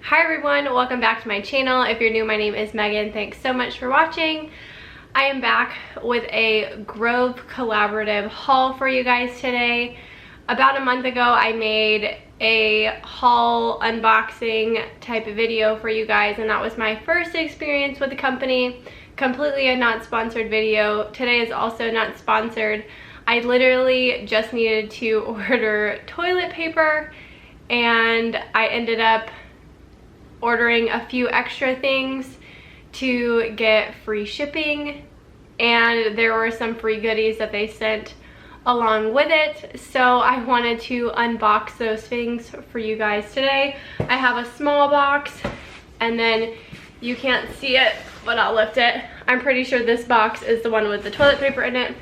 Hi everyone, welcome back to my channel. If you're new, my name is Megan. Thanks so much for watching. I am back with a Grove collaborative haul for you guys today. About a month ago, I made a haul unboxing type of video for you guys, and that was my first experience with the company. Completely a not sponsored video. Today is also not sponsored. I literally just needed to order toilet paper, and I ended up ordering a few extra things to get free shipping, and there were some free goodies that they sent along with it, so I wanted to unbox those things for you guys today. I have a small box, and then you can't see it, but I'll lift it. I'm pretty sure this box is the one with the toilet paper in it,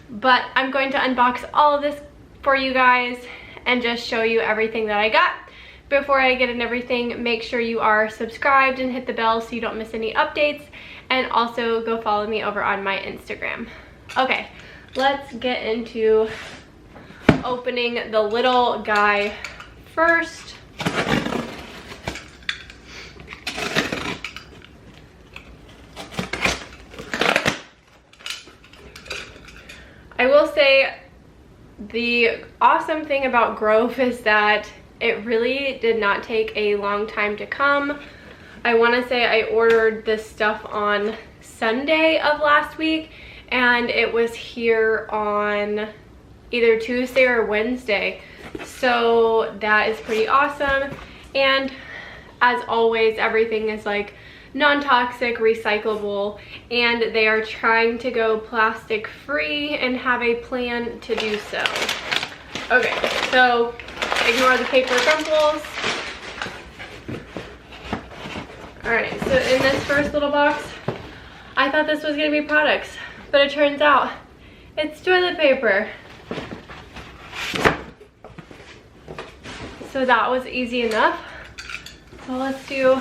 but I'm going to unbox all of this for you guys and just show you everything that I got. Before I get into everything, make sure you are subscribed and hit the bell so you don't miss any updates, and also go follow me over on my Instagram. Okay, let's get into opening the little guy first. I will say the awesome thing about Grove is that it really did not take a long time to come. I want to say I ordered this stuff on Sunday of last week, and it was here on either Tuesday or Wednesday. So that is pretty awesome. And as always, everything is like non-toxic, recyclable, and they are trying to go plastic free and have a plan to do so. Okay, so ignore the paper crumples. Alright, so in this first little box, I thought this was going to be products, but it turns out it's toilet paper. So that was easy enough. So let's do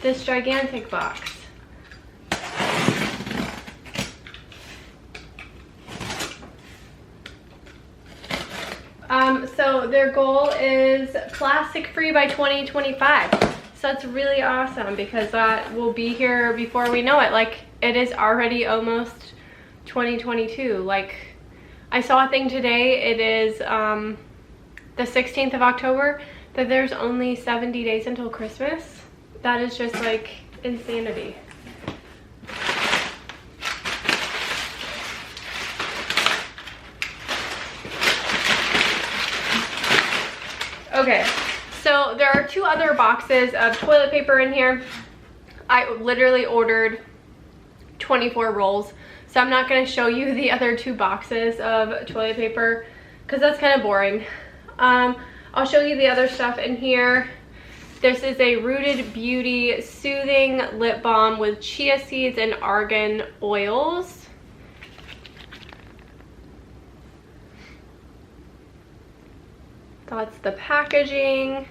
this gigantic box. So their goal is plastic free by 2025. So that's really awesome because that will be here before we know it. Like, it is already almost 2022. Like, I saw a thing today, it is the 16th of October, that there's only 70 days until Christmas. That is just like insanity. Okay, so there are two other boxes of toilet paper in here. I literally ordered 24 rolls, so I'm not going to show you the other two boxes of toilet paper because that's kind of boring. I'll show you the other stuff in here. This is a Rooted Beauty Soothing Lip Balm with chia seeds and argan oils. That's the packaging.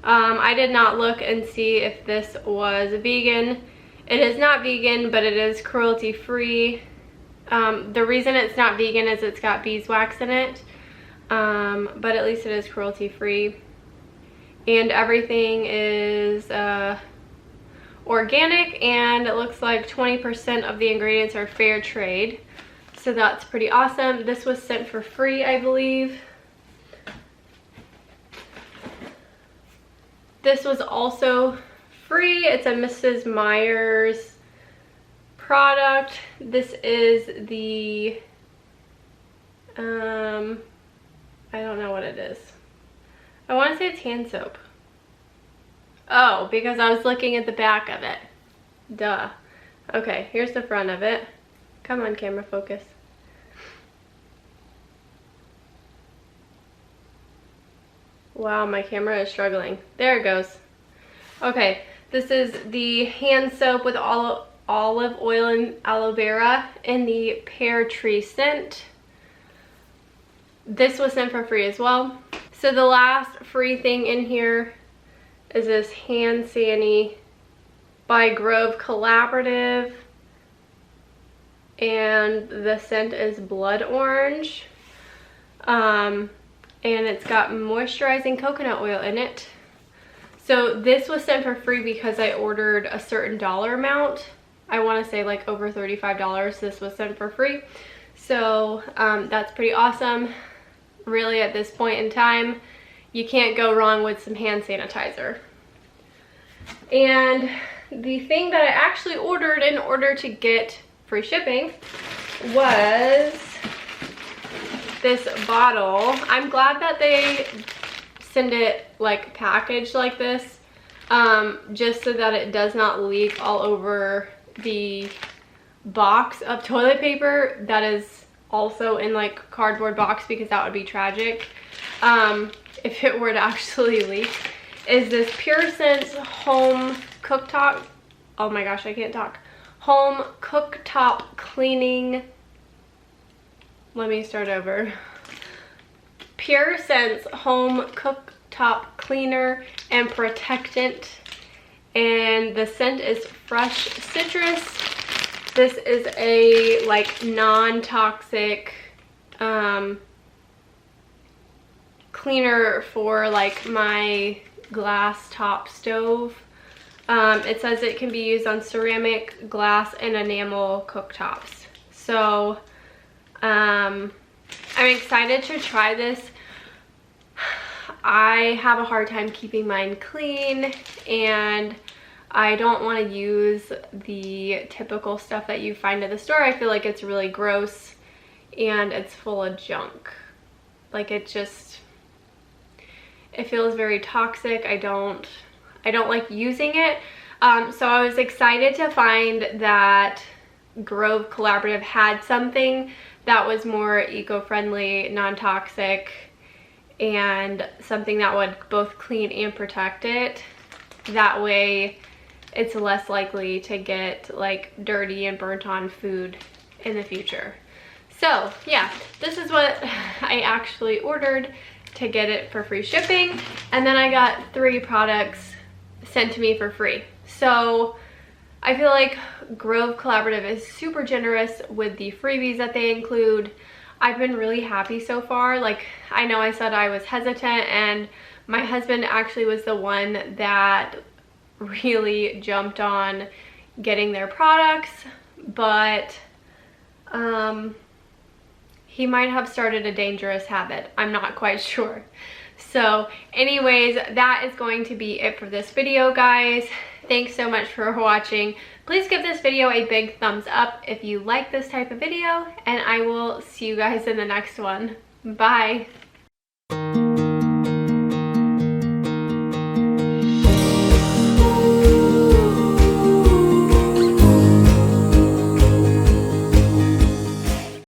I did not look and see if this was vegan. It is not vegan, but it is cruelty free. The reason it's not vegan is it's got beeswax in it, but at least it is cruelty free. And everything is organic, and it looks like 20% of the ingredients are fair trade. So that's pretty awesome. This was sent for free, I believe. This was also free. It's a Mrs. Meyer's product. This is the, I don't know what it is. I want to say it's hand soap. Oh, because I was looking at the back of it. Duh. Okay, here's the front of it. Come on, camera, focus. Wow, my camera is struggling. There it goes. Okay, this is the hand soap with olive oil and aloe vera in the pear tree scent. This was sent for free as well. So the last free thing in here is this hand sani by Grove Collaborative, and the scent is blood orange. And it's got moisturizing coconut oil in it. So this was sent for free because I ordered a certain dollar amount. I want to say like over $35. This was sent for free. So that's pretty awesome. Really, at this point in time, you can't go wrong with some hand sanitizer. And the thing that I actually ordered in order to get free shipping was this bottle. I'm glad that they send it like packaged like this, just so that it does not leak all over the box of toilet paper that is also in like cardboard box, because that would be tragic if it were to actually leak. Is this Pure Sense home cooktop, oh my gosh, I can't talk, home cooktop cleaning, let me start over, Pure Sense home cooktop cleaner and protectant, and the scent is fresh citrus. This is a like non-toxic cleaner for like my glass top stove. It says it can be used on ceramic, glass, and enamel cooktops. So I'm excited to try this. I have a hard time keeping mine clean, and I don't want to use the typical stuff that you find at the store. I feel like it's really gross and it's full of junk. Like it feels very toxic. I don't like using it. So I was excited to find that Grove Collaborative had something that was more eco-friendly, non-toxic, and something that would both clean and protect it. That way it's less likely to get like dirty and burnt on food in the future. So yeah, this is what I actually ordered to get it for free shipping, and then I got 3 products sent to me for free. So I feel like Grove Collaborative is super generous with the freebies that they include. I've been really happy so far. Like, I know I said I was hesitant, and my husband actually was the one that really jumped on getting their products, but he might have started a dangerous habit. I'm not quite sure. So anyways, that is going to be it for this video, guys. Thanks so much for watching. Please give this video a big thumbs up if you like this type of video, and I will see you guys in the next one. Bye.